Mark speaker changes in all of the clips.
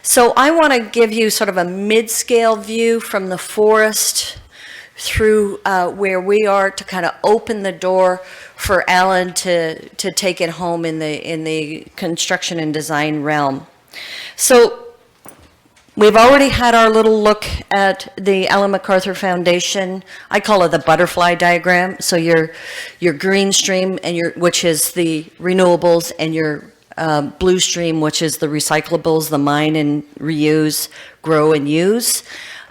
Speaker 1: So I want to give you sort of a mid-scale view from the forest through where we are to kind of open the door for Alan to take it home in the construction and design realm. So we've already had our little look at the Ellen MacArthur Foundation. I call it the butterfly diagram. So your green stream, and which is the renewables, and your blue stream, which is the recyclables, the mine and reuse, grow and use.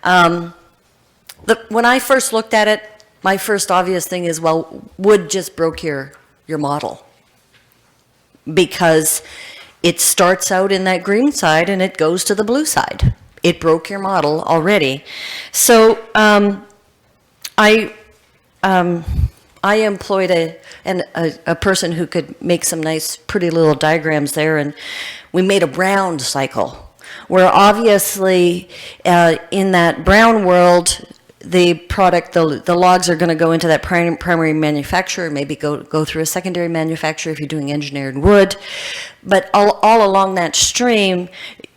Speaker 1: When I first looked at it, my first obvious thing is, well, wood just broke your model, because it starts out in that green side and it goes to the blue side. It broke your model already. So I employed a person who could make some nice, pretty little diagrams there, and we made a brown cycle, where obviously in that brown world, the product, the logs are going to go into that primary manufacturer, maybe go through a secondary manufacturer if you're doing engineered wood. But all along that stream,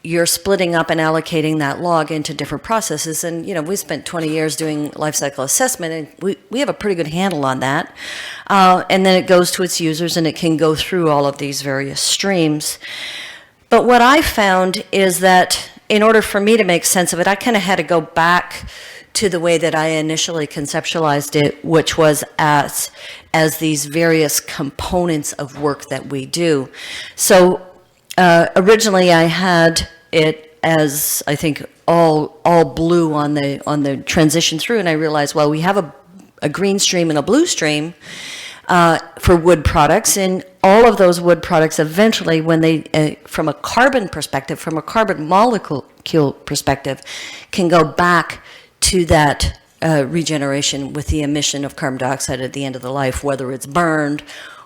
Speaker 1: you're splitting up and allocating that log into different processes. And, you know, we spent 20 years doing life cycle assessment, and we have a pretty good handle on that. And then it goes to its users, and it can go through all of these various streams. But what I found is that in order for me to make sense of it, I kind of had to go back to the way that I initially conceptualized it, which was as these various components of work that we do. So originally I had it as, I think, all blue on the transition through, and I realized, well, we have a green stream and a blue stream for wood products, and all of those wood products eventually, when they, from a carbon perspective, from a carbon molecule perspective, can go back to that regeneration with the emission of carbon dioxide at the end of the life, whether it's burned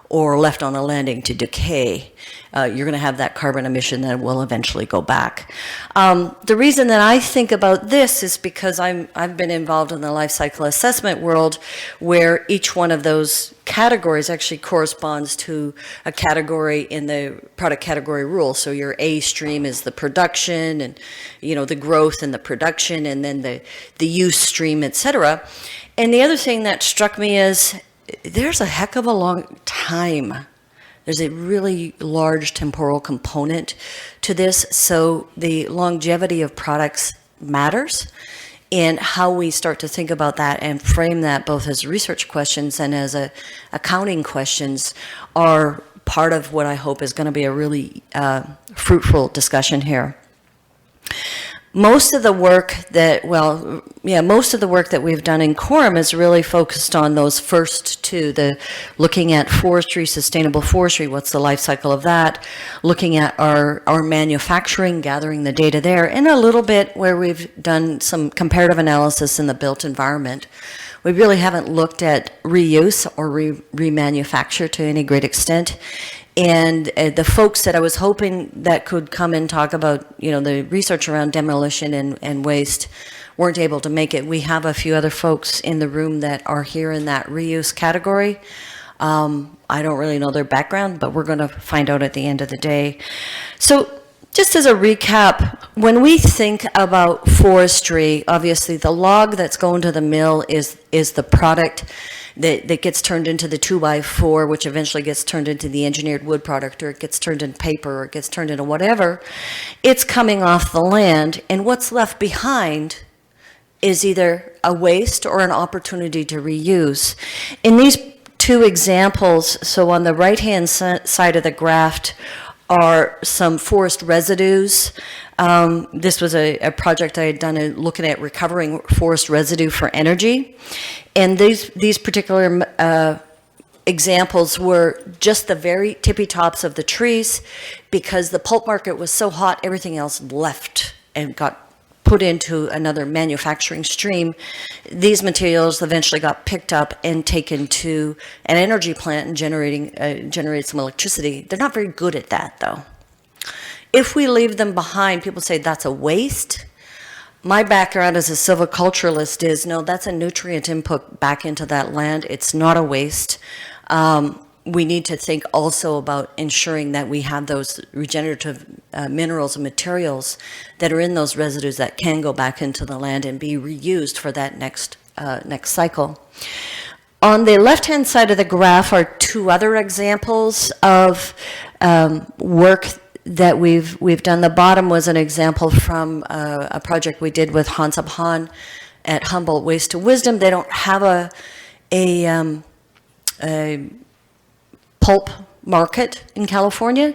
Speaker 1: or left on a landing to decay. You're going to have that carbon emission that will eventually go back. The reason that I think about this is because I've been involved in the life cycle assessment world, where each one of those categories actually corresponds to a category in the product category rule. So your A stream is the production, and, you know, the growth and the production, and then the use stream, etc. And the other thing that struck me is there's a heck of a long time. There's a really large temporal component to this, so the longevity of products matters, and how we start to think about that and frame that both as research questions and as accounting questions are part of what I hope is going to be a really fruitful discussion here. Most of the work that, most of the work that we've done in Quorum is really focused on those first two, the looking at forestry, sustainable forestry, what's the life cycle of that, looking at our manufacturing, gathering the data there, and a little bit where we've done some comparative analysis in the built environment. We really haven't looked at reuse or remanufacture to any great extent. And the folks that I was hoping that could come and talk about, you know, the research around demolition and waste weren't able to make it. We have a few other folks in the room that are here in that reuse category. I don't really know their background, but we're going to find out at the end of the day. So just as a recap, when we think about forestry, obviously the log that's going to the mill is the product that gets turned into the 2x4, which eventually gets turned into the engineered wood product, or it gets turned into paper, or it gets turned into whatever. It's coming off the land, and what's left behind is either a waste or an opportunity to reuse. In these two examples, so on the right-hand side of the graph are some forest residues. This was a project I had done looking at recovering forest residue for energy. And these particular examples were just the very tippy tops of the trees, because the pulp market was so hot, everything else left and got put into another manufacturing stream. These materials eventually got picked up and taken to an energy plant and generated some electricity. They're not very good at that, though. If we leave them behind, people say that's a waste. My background as a silviculturalist is, no, that's a nutrient input back into that land. It's not a waste. we need to think also about ensuring that we have those regenerative minerals and materials that are in those residues that can go back into the land and be reused for that next cycle. On the left-hand side of the graph are two other examples of work that we've done. The bottom was an example from a project we did with Hans Ab Hahn at Humboldt Waste to Wisdom. They don't have a pulp market in California,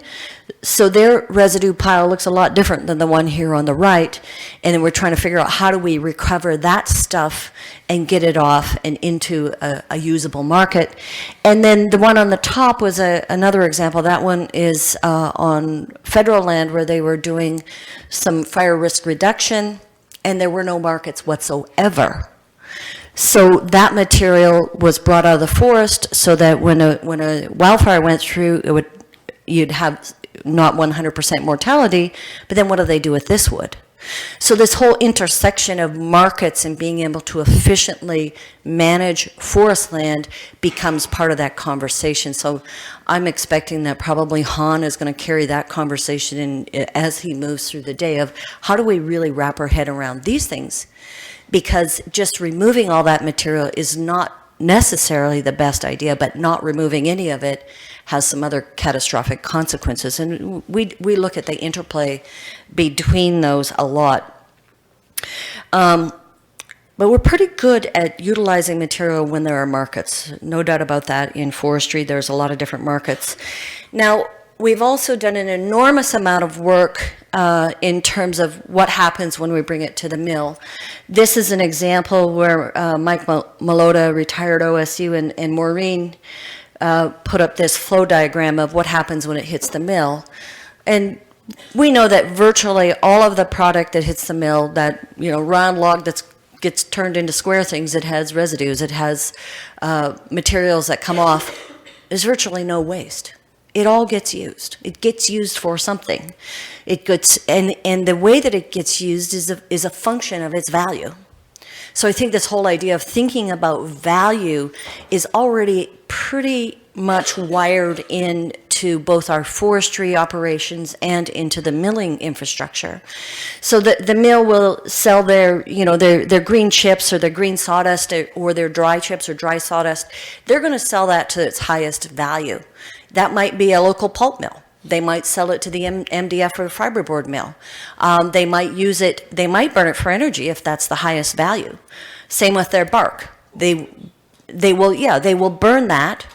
Speaker 1: so their residue pile looks a lot different than the one here on the right, and then we're trying to figure out how do we recover that stuff and get it off and into a usable market. And then the one on the top was another example. That one is on federal land where they were doing some fire risk reduction, and there were no markets whatsoever. So that material was brought out of the forest so that when a wildfire went through, you'd have not 100% mortality, but then what do they do with this wood? So this whole intersection of markets and being able to efficiently manage forest land becomes part of that conversation. So I'm expecting that probably Han is going to carry that conversation in as he moves through the day of how do we really wrap our head around these things? Because just removing all that material is not necessarily the best idea, but not removing any of it has some other catastrophic consequences. And we look at the interplay between those a lot. But we're pretty good at utilizing material when there are markets. No doubt about that. In forestry, there's a lot of different markets. Now, we've also done an enormous amount of work in terms of what happens when we bring it to the mill. This is an example where Mike Malota, retired OSU, and Maureen put up this flow diagram of what happens when it hits the mill. And we know that virtually all of the product that hits the mill, that round log that gets turned into square things, it has residues, it has materials that come off, there's virtually no waste. It all gets used. It gets used for something. It gets, and the way that it gets used is a function of its value. So I think this whole idea of thinking about value is already pretty much wired into both our forestry operations and into the milling infrastructure. So the mill will sell their green chips or their green sawdust or their dry chips or dry sawdust. They're going to sell that to its highest value. That might be a local pulp mill. They might sell it to the MDF or fiberboard mill. They might use it, they might burn it for energy if that's the highest value. Same with their bark. They will burn that,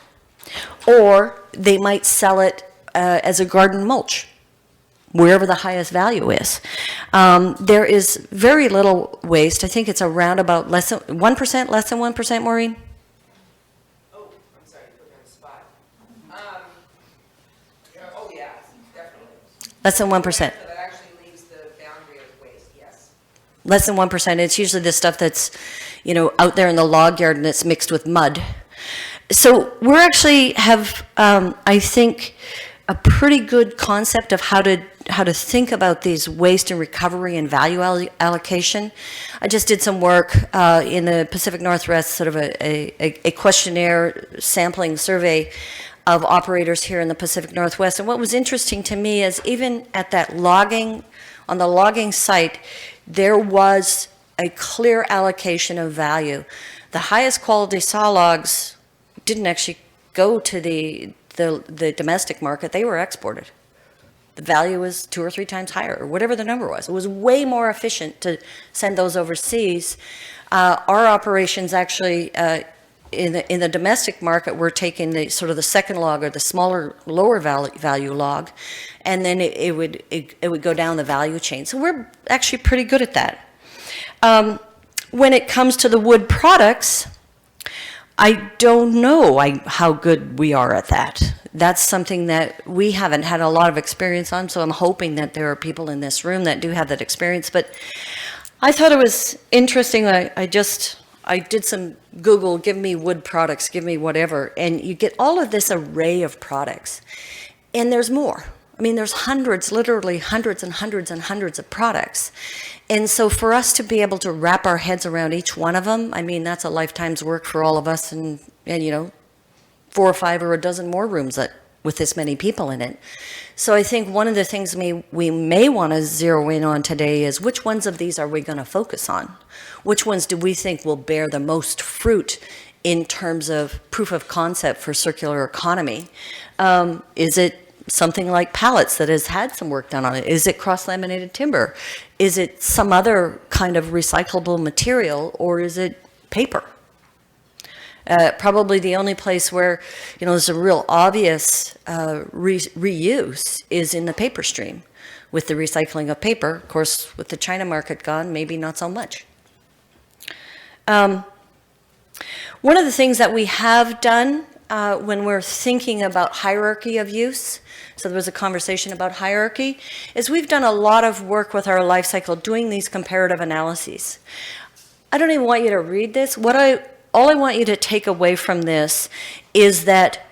Speaker 1: or they might sell it as a garden mulch, wherever the highest value is. There is very little waste. I think it's around about less than 1%, Maureen? Less than 1%.
Speaker 2: So that actually leaves the boundary of waste, yes.
Speaker 1: Less than 1%. It's usually the stuff that's, out there in the log yard and it's mixed with mud. So we actually have, I think, a pretty good concept of how to think about these waste and recovery and value allocation. I just did some work in the Pacific Northwest, sort of a questionnaire sampling survey of operators here in the Pacific Northwest. And what was interesting to me is even at that on the logging site, there was a clear allocation of value. The highest quality saw logs didn't actually go to the domestic market, they were exported. The value was 2 or 3 times higher, or whatever the number was. It was way more efficient to send those overseas. Our operations actually, in the domestic market, we're taking the sort of the second log or the smaller, lower value log, and then it would go down the value chain. So we're actually pretty good at that. When it comes to the wood products, I don't know how good we are at that. That's something that we haven't had a lot of experience on, so I'm hoping that there are people in this room that do have that experience. But I thought it was interesting. I did some Google, give me wood products, give me whatever, and you get all of this array of products. And there's more. I mean, there's hundreds, literally hundreds and hundreds and hundreds of products. And so for us to be able to wrap our heads around each one of them, I mean, that's a lifetime's work for all of us, and 4 or 5 or a dozen more rooms with this many people in it. So I think one of the things we may want to zero in on today is which ones of these are we going to focus on? Which ones do we think will bear the most fruit in terms of proof of concept for circular economy? Is it something like pallets that has had some work done on it? Is it cross-laminated timber? Is it some other kind of recyclable material, or is it paper? Probably the only place where, there's a real obvious reuse is in the paper stream. With the recycling of paper, of course, with the China market gone, maybe not so much. One of the things that we have done when we're thinking about hierarchy of use, so there was a conversation about hierarchy, is we've done a lot of work with our life cycle doing these comparative analyses. I don't even want you to read this. All I want you to take away from this is that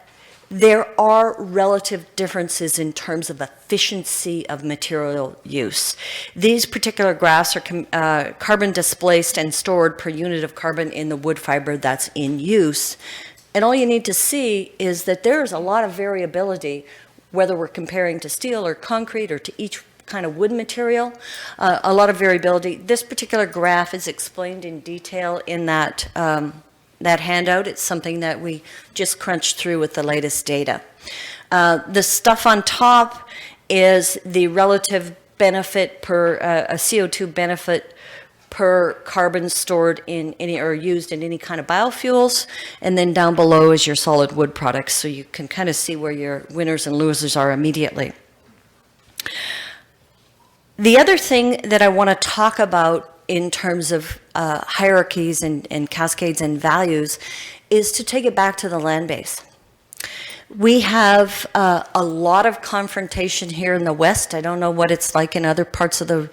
Speaker 1: there are relative differences in terms of efficiency of material use. These particular graphs are carbon displaced and stored per unit of carbon in the wood fiber that's in use. And all you need to see is that there's a lot of variability, whether we're comparing to steel or concrete or to each kind of wood material, a lot of variability. This particular graph is explained in detail in that handout. It's something that we just crunched through with the latest data. The stuff on top is the relative benefit per, a CO2 benefit per carbon stored in any or used in any kind of biofuels. And then down below is your solid wood products. So you can kind of see where your winners and losers are immediately. The other thing that I want to talk about in terms of hierarchies and cascades and values is to take it back to the land base. We have a lot of confrontation here in the West. I don't know what it's like in other parts of the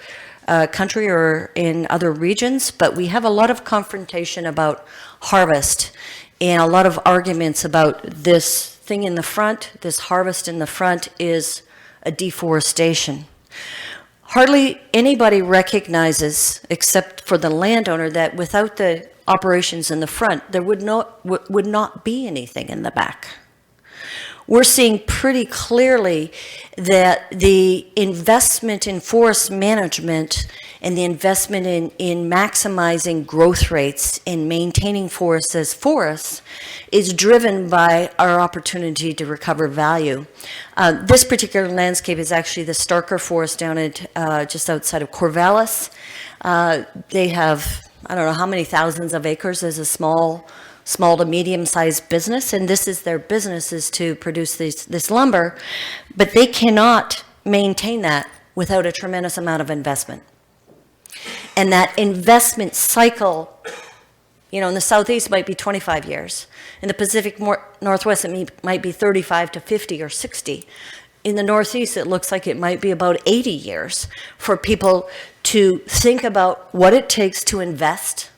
Speaker 1: country or in other regions, but we have a lot of confrontation about harvest and a lot of arguments about this thing in the front, this harvest in the front is a deforestation. Hardly anybody recognizes, except for the landowner, that without the operations in the front, there would not be anything in the back. We're seeing pretty clearly that the investment in forest management and the investment in maximizing growth rates and maintaining forests as forests is driven by our opportunity to recover value. This particular landscape is actually the Starker Forest down at just outside of Corvallis. They have, I don't know how many thousands of acres as a small to medium-sized business, and this is their business, is to produce this lumber, but they cannot maintain that without a tremendous amount of investment. And that investment cycle, in the Southeast might be 25 years. In the Pacific Northwest, it might be 35 to 50 or 60. In the Northeast, it looks like it might be about 80 years for people to think about what it takes to invest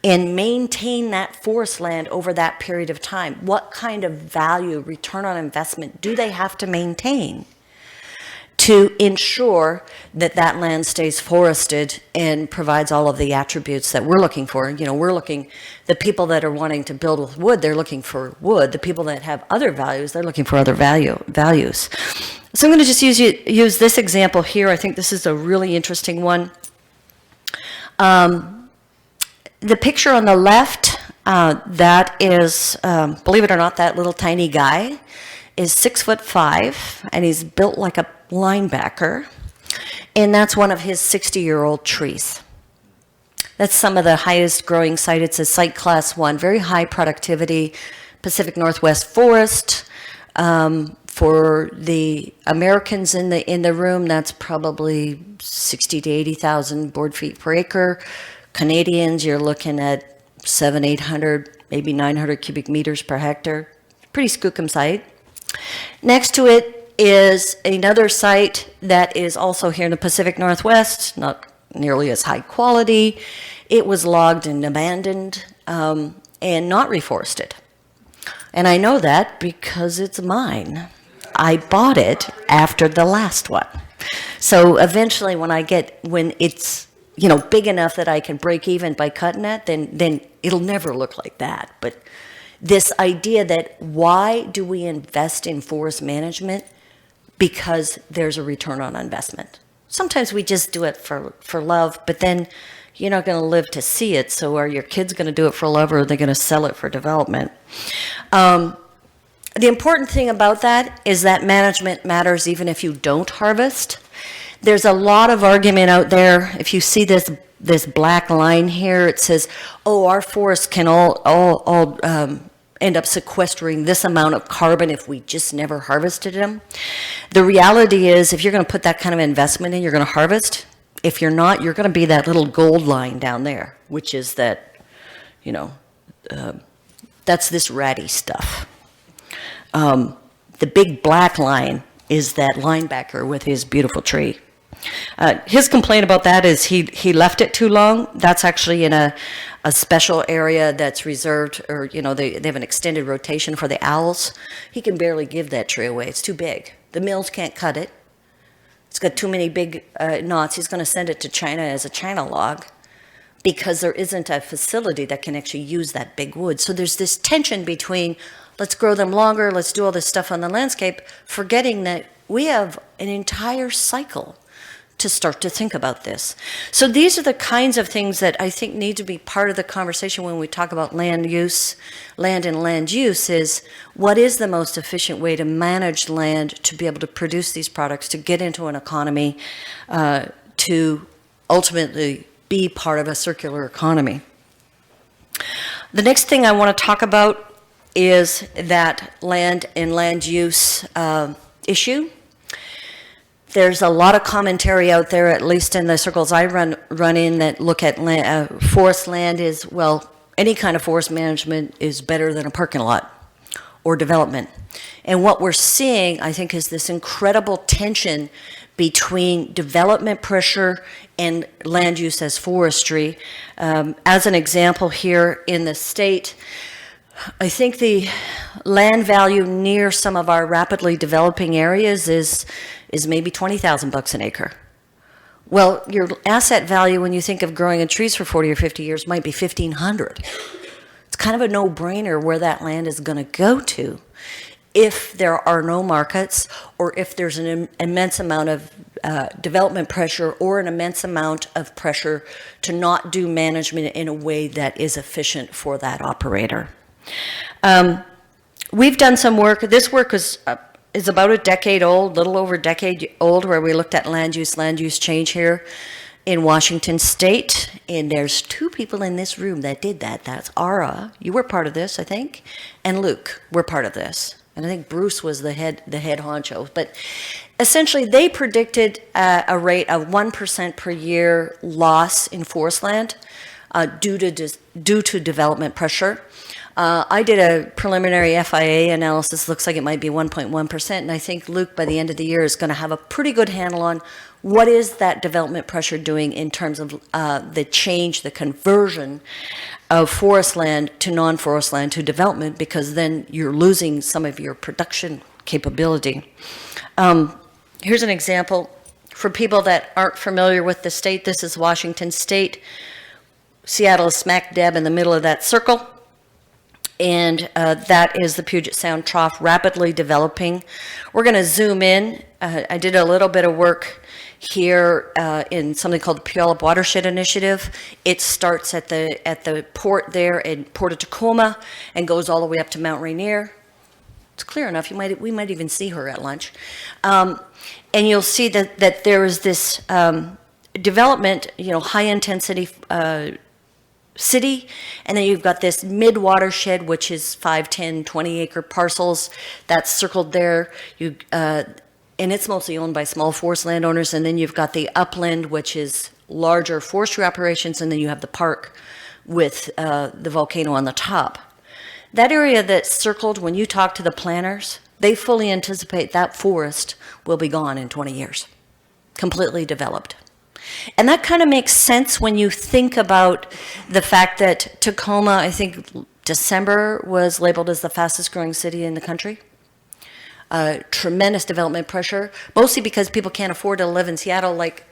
Speaker 1: and maintain that forest land over that period of time. What kind of value, return on investment, do they have to maintain to ensure that that land stays forested and provides all of the attributes that we're looking for? The people that are wanting to build with wood, they're looking for wood. The people that have other values, they're looking for other values. So I'm going to just use this example here. I think this is a really interesting one. The picture on the left, that is, believe it or not, that little tiny guy is 6'5", and he's built like a linebacker, and that's one of his 60-year-old trees. That's some of the highest growing site. It's a site class 1, very high productivity Pacific Northwest forest. For the Americans in the room, that's probably 60 to 80,000 board feet per acre. Canadians, you're looking at 700, 800, maybe 900 cubic meters per hectare. Pretty skookum site. Next to it is another site that is also here in the Pacific Northwest, not nearly as high quality. It was logged and abandoned and not reforested. And I know that because it's mine. I bought it after the last one. So eventually when it's big enough that I can break even by cutting it, then it'll never look like that. But This idea that why do we invest in forest management? Because there's a return on investment. Sometimes we just do it for love, but then you're not going to live to see it. So are your kids going to do it for love, or are they going to sell it for development? The important thing about that is that management matters even if you don't harvest. There's a lot of argument out there. If you see this black line here, it says, oh, our forests can all end up sequestering this amount of carbon if we just never harvested them. The reality is, if you're going to put that kind of investment in, you're going to harvest. If you're not, you're going to be that little gold line down there, which is that, that's this ratty stuff. The big black line is that linebacker with his beautiful tree. His complaint about that is he left it too long. That's actually in a special area that's reserved, or they have an extended rotation for the owls. He can barely give that tree away. It's too big. The mills can't cut it. It's got too many big knots. He's going to send it to China as a China log because there isn't a facility that can actually use that big wood. So there's this tension between let's grow them longer, let's do all this stuff on the landscape, forgetting that we have an entire cycle to start to think about this. So these are the kinds of things that I think need to be part of the conversation when we talk about land use, land and land use, is what is the most efficient way to manage land to be able to produce these products, to get into an economy, to ultimately be part of a circular economy. The next thing I want to talk about is that land and land use issue. There's a lot of commentary out there, at least in the circles I run in, that look at land, forest land is, well, any kind of forest management is better than a parking lot or development. And what we're seeing, I think, is this incredible tension between development pressure and land use as forestry. As an example here in the state, I think the land value near some of our rapidly developing areas is maybe $20,000 an acre. Well, your asset value when you think of growing in trees for 40 or 50 years might be $1,500. It's kind of a no-brainer where that land is going to go to if there are no markets, or if there's an immense amount of development pressure, or an immense amount of pressure to not do management in a way that is efficient for that operator. We've done some work. This work is about a decade old, little over a decade old, where we looked at land use change here in Washington State. And there's two people in this room that did that. That's Ara, you were part of this, I think, and Luke were part of this. And I think Bruce was the head honcho. But essentially, they predicted a rate of 1% per year loss in forest land due to development pressure. I did a preliminary FIA analysis. Looks like it might be 1.1%, and I think Luke, by the end of the year, is going to have a pretty good handle on what is that development pressure doing in terms of the change, the conversion of forest land to non-forest land to development, because then you're losing some of your production capability. Here's an example for people that aren't familiar with the state. This is Washington State. Seattle is smack dab in the middle of that circle. And that is the Puget Sound Trough, rapidly developing. We're going to zoom in. I did a little bit of work here in something called the Puyallup Watershed Initiative. It starts at the port there in Port of Tacoma and goes all the way up to Mount Rainier. It's clear enough. We might even see her at lunch. And you'll see that there is this development, high intensity city, and then you've got this mid-watershed, which is 5, 10, 20 acre parcels that's circled there. And it's mostly owned by small forest landowners. And then you've got the upland, which is larger forestry operations, and then you have the park with the volcano on the top. That area that's circled, when you talk to the planners, they fully anticipate that forest will be gone in 20 years, completely developed. And that kind of makes sense when you think about the fact that Tacoma, I think December, was labeled as the fastest growing city in the country. Tremendous development pressure, mostly because people can't afford to live in Seattle. Like,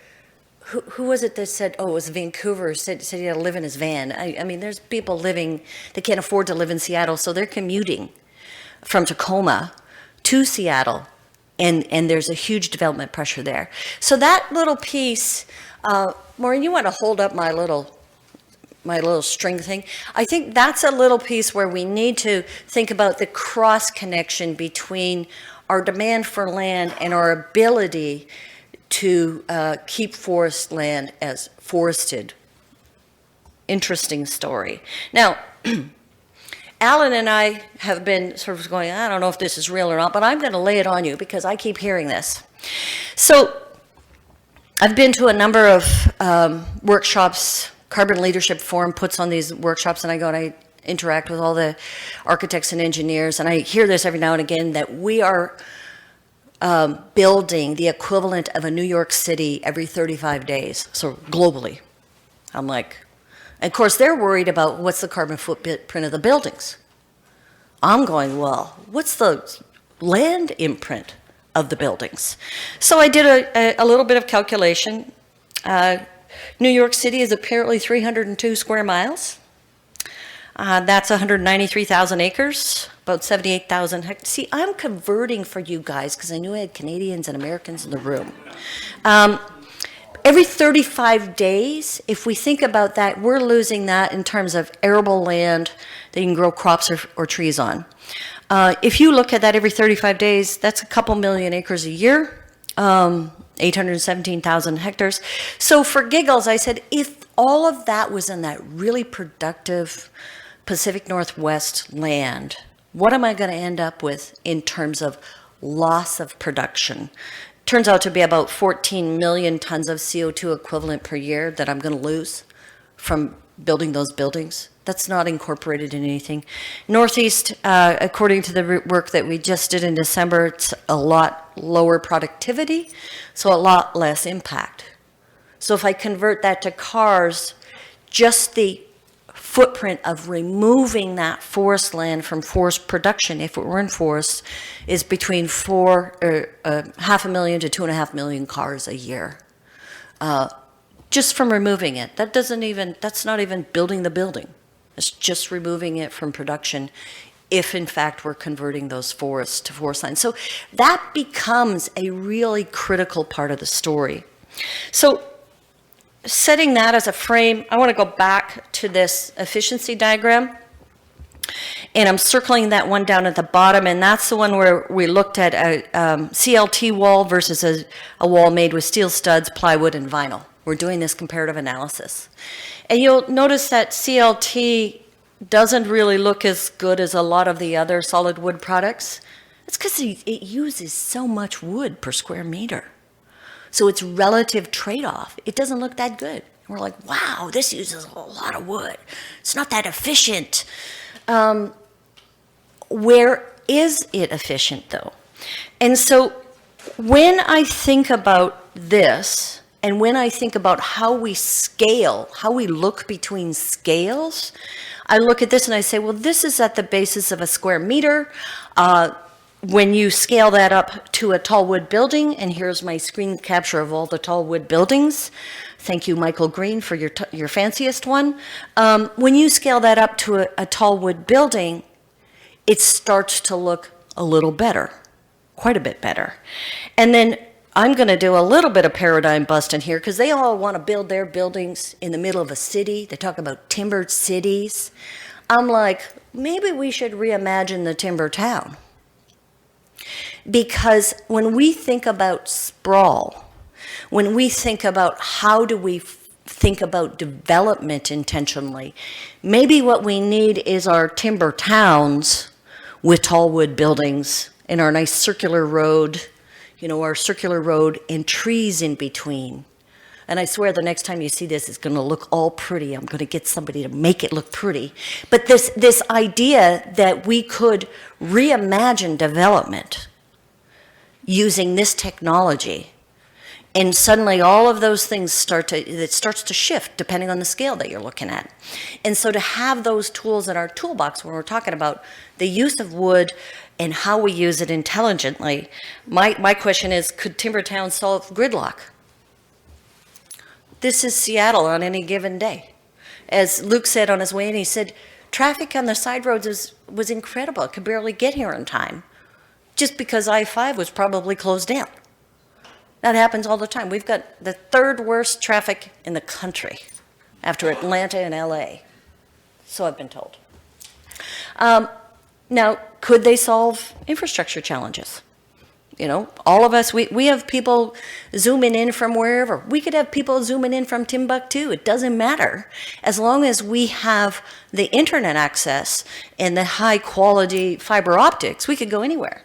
Speaker 1: who was it that said, oh, it was Vancouver, said he had to live in his van. I mean, there's people living, they can't afford to live in Seattle, so they're commuting from Tacoma to Seattle, and there's a huge development pressure there. So that little piece, Maureen, you want to hold up my little string thing? I think that's a little piece where we need to think about the cross connection between our demand for land and our ability to keep forest land as forested. Interesting story. Now, Alan and I have been sort of going, I don't know if this is real or not, but I'm going to lay it on you because I keep hearing this. So I've been to a number of workshops. Carbon Leadership Forum puts on these workshops, and I go and I interact with all the architects and engineers, and I hear this every now and again, that we are building the equivalent of a New York City every 35 days, so globally. I'm like, and of course they're worried about what's the carbon footprint of the buildings. I'm going, well, what's the land imprint of the buildings? So I did a little bit of calculation. New York City is apparently 302 square miles. That's 193,000 acres, about 78,000 hectares. See, I'm converting for you guys because I knew I had Canadians and Americans in the room. Every 35 days, if we think about that, we're losing that in terms of arable land that you can grow crops or trees on. If you look at that every 35 days, that's a couple million acres a year. 817,000 hectares. So for giggles, I said, if all of that was in that really productive Pacific Northwest land, what am I going to end up with in terms of loss of production? Turns out to be about 14 million tons of CO2 equivalent per year that I'm going to lose from building those buildings. That's not incorporated in anything. Northeast, according to the work that we just did in December, it's a lot lower productivity, so a lot less impact. So if I convert that to cars, just the footprint of removing that forest land from forest production, if it were in forests, is between 500,000 to 2.5 million cars a year. Just from removing it. That's not even building the building. It's just removing it from production if in fact we're converting those forests to forest land. So that becomes a really critical part of the story. So setting that as a frame, I want to go back to this efficiency diagram. And I'm circling that one down at the bottom, and that's the one where we looked at a CLT wall versus a wall made with steel studs, plywood, and vinyl. We're doing this comparative analysis. And you'll notice that CLT doesn't really look as good as a lot of the other solid wood products. It's because it uses so much wood per square meter. So its relative trade-off, it doesn't look that good. And we're like, wow, this uses a lot of wood. It's not that efficient. Where is it efficient, though? And so when I think about this, and when I think about how we scale, how we look between scales, I look at this and I say, well, this is at the basis of a square meter. When you scale that up to a tall wood building, and here's my screen capture of all the tall wood buildings. Thank you, Michael Green, for your fanciest one. When you scale that up to a tall wood building, it starts to look a little better, quite a bit better. And then I'm going to do a little bit of paradigm busting here because they all want to build their buildings in the middle of a city. They talk about timbered cities. I'm like, maybe we should reimagine the timber town. Because when we think about sprawl, when we think about how do we think about development intentionally, maybe what we need is our timber towns with tall wood buildings and our nice circular road, our circular road and trees in between. And I swear the next time you see this, it's going to look all pretty. I'm going to get somebody to make it look pretty. But this idea that we could reimagine development using this technology, and suddenly all of those things starts to shift depending on the scale that you're looking at. And so to have those tools in our toolbox when we're talking about the use of wood and how we use it intelligently, my question is, could timber towns solve gridlock? this is Seattle on any given day. As Luke said on his way in, he said, traffic on the side roads was incredible. I could barely get here in time, just because I-5 was probably closed down. That happens all the time. We've got the third worst traffic in the country after Atlanta and LA. So I've been told. Now, could they solve infrastructure challenges? You know, all of us, we have people zooming in from wherever. We could have people zooming in from Timbuktu. It doesn't matter. As long as we have the internet access and the high quality fiber optics, we could go anywhere.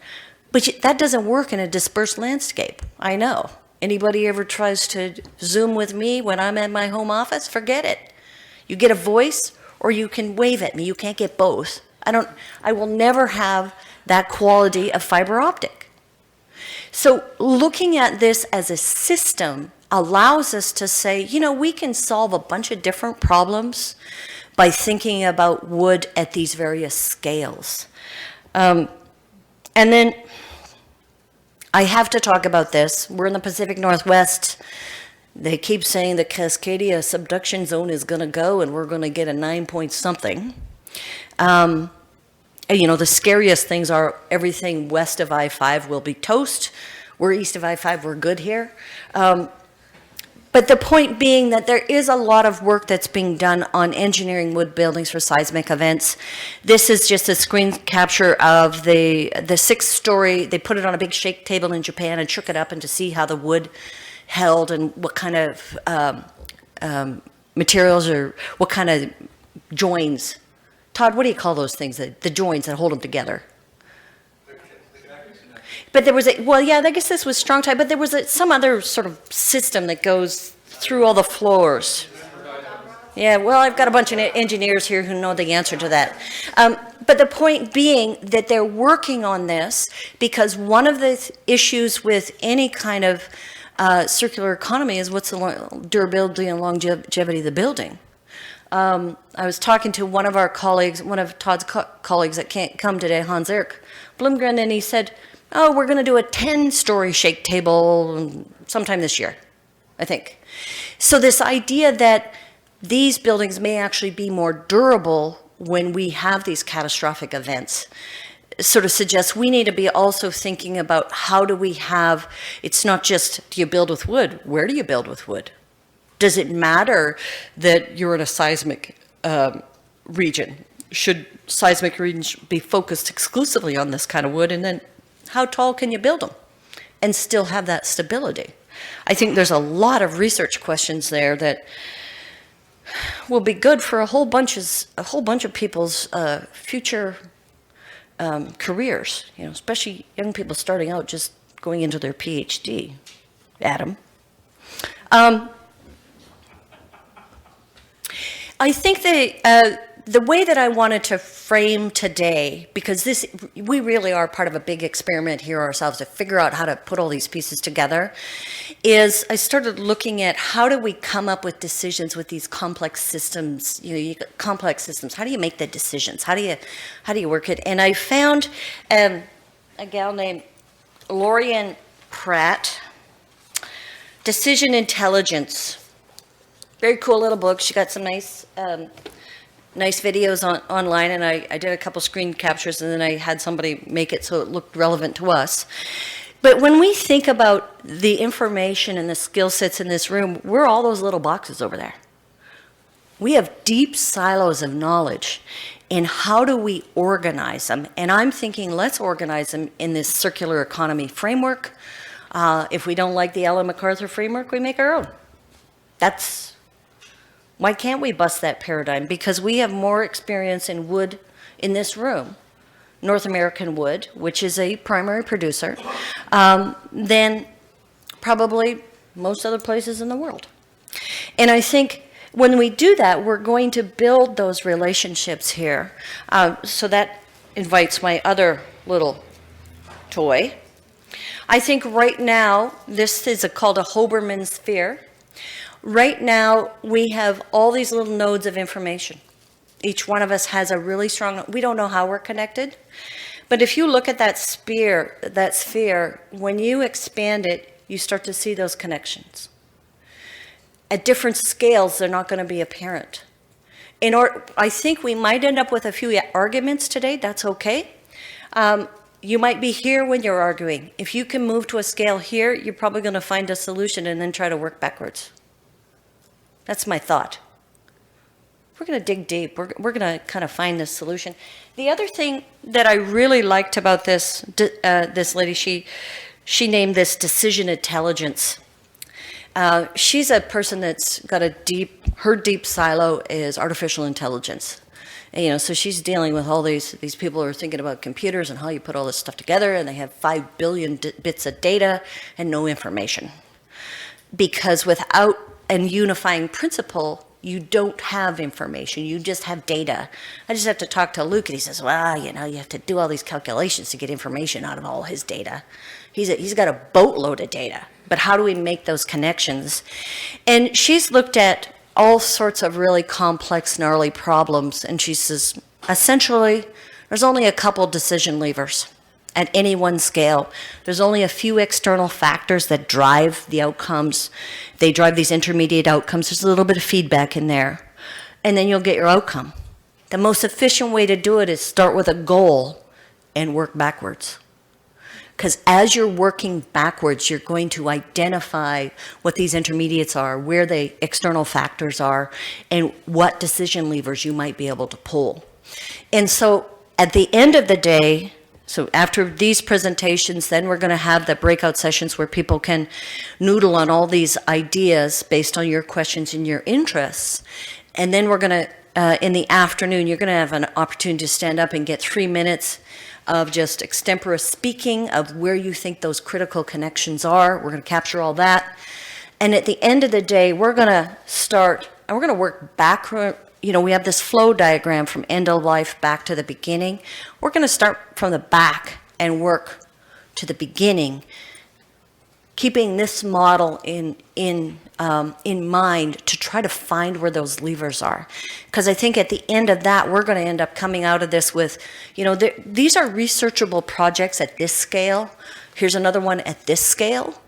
Speaker 1: But that doesn't work in a dispersed landscape. I know. Anybody ever tries to Zoom with me when I'm at my home office? Forget it. You get a voice or you can wave at me. You can't get both. I will never have that quality of fiber optic. So looking at this as a system allows us to say, you know, we can solve a bunch of different problems by thinking about wood at these various scales. And then I have to talk about this. We're in the Pacific Northwest. They keep saying the Cascadia subduction zone is going to go and we're going to get a 9-point something. You know, the scariest things are everything west of I-5 will be toast. We're east of I-5, we're good here. But the point being that there is a lot of work that's being done on engineering wood buildings for seismic events. This is just a screen capture of the 6-story. They put it on a big shake table in Japan and shook it up and to see how the wood held and what kind of materials or what kind of joins. Todd, what do you call those things, the joints that hold them together? But there was well, yeah, I guess this was strong tie, but there was some other sort of system that goes through all the floors. Yeah, well, I've got a bunch of engineers here who know the answer to that. But the point being that they're working on this because one of the issues with any kind of circular economy is what's the durability and longevity of the building. I was talking to one of our colleagues, one of Todd's colleagues that can't come today, Hans-Erik Blumgren, and he said, oh, we're going to do a 10-story shake table sometime this year, I think. So this idea that these buildings may actually be more durable when we have these catastrophic events sort of suggests we need to be also thinking about how do we have, it's not just do you build with wood, where do you build with wood? Does it matter that you're in a seismic region? Should seismic regions be focused exclusively on this kind of wood? And then how tall can you build them and still have that stability? I think there's a lot of research questions there that will be good for a whole bunch of people's future careers. You know, especially young people starting out just going into their PhD. Adam. I think the way that I wanted to frame today, because we really are part of a big experiment here ourselves to figure out how to put all these pieces together, is I started looking at how do we come up with decisions with these complex systems. You know, complex systems. How do you make the decisions? How do you work it? And I found a gal named Lorian Pratt, Decision Intelligence. Very cool little book. She got some nice videos online, and I did a couple screen captures, and then I had somebody make it so it looked relevant to us. But when we think about the information and the skill sets in this room, we're all those little boxes over there. We have deep silos of knowledge, and how do we organize them? And I'm thinking, let's organize them in this circular economy framework. If we don't like the Ellen MacArthur framework, we make our own. Why can't we bust that paradigm? Because we have more experience in wood in this room, North American wood, which is a primary producer, than probably most other places in the world. And I think when we do that, we're going to build those relationships here. So that invites my other little toy. I think right now, this is called a Hoberman sphere. Right now, we have all these little nodes of information. Each one of us has a really strong, we don't know how we're connected, but if you look at that sphere, when you expand it, you start to see those connections. at different scales, they're not going to be apparent. I think we might end up with a few arguments today. That's okay. You might be here when you're arguing. If you can move to a scale here, you're probably going to find a solution and then try to work backwards. That's my thought. We're going to dig deep. We're going to kind of find this solution. The other thing that I really liked about this lady, she named this decision intelligence. She's a person that's got her deep silo is artificial intelligence. And, so she's dealing with all these people who are thinking about computers and how you put all this stuff together, and they have 5 billion bits of data and no information. Because without a unifying principle, you don't have information, you just have data. I just have to talk to Luke, and he says, well, you have to do all these calculations to get information out of all his data. He's got a boatload of data, but how do we make those connections? And she's looked at all sorts of really complex, gnarly problems, and she says, essentially, there's only a couple decision levers at any one scale. There's only a few external factors that drive the outcomes. They drive these intermediate outcomes. There's a little bit of feedback in there, and then you'll get your outcome. The most efficient way to do it is start with a goal and work backwards. Because as you're working backwards, you're going to identify what these intermediates are, where the external factors are, and what decision levers you might be able to pull. And so at the end of the day, so after these presentations, then we're going to have the breakout sessions where people can noodle on all these ideas based on your questions and your interests. And then we're going to, in the afternoon, you're going to have an opportunity to stand up and get 3 minutes of just extemporaneous speaking of where you think those critical connections are. We're going to capture all that. And at the end of the day, we're going to start, and we're going to work backward. We have this flow diagram from end of life back to the beginning. We're going to start from the back and work to the beginning, keeping this model in mind to try to find where those levers are. Because I think at the end of that, we're going to end up coming out of this with, these are researchable projects at this scale. Here's another one at this scale.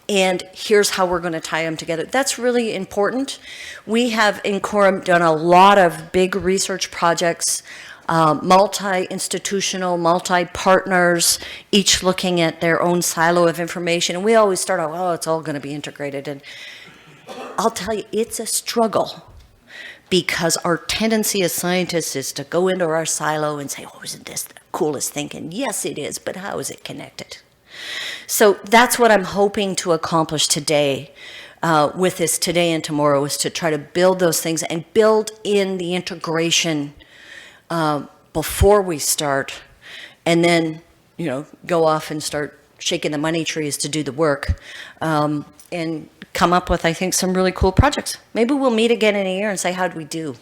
Speaker 1: And here's how we're going to tie them together. That's really important. We have in Quorum done a lot of big research projects, multi-institutional, multi-partners, each looking at their own silo of information. And we always start out, oh, it's all going to be integrated. And I'll tell you, it's a struggle, because our tendency as scientists is to go into our silo and say, oh, isn't this the coolest thing? And yes, it is, but how is it connected? So that's what I'm hoping to accomplish today with this today and tomorrow, is to try to build those things and build in the integration before we start, and then, go off and start shaking the money trees to do the work, and come up with, I think, some really cool projects. Maybe we'll meet again in a year and say, how'd we do?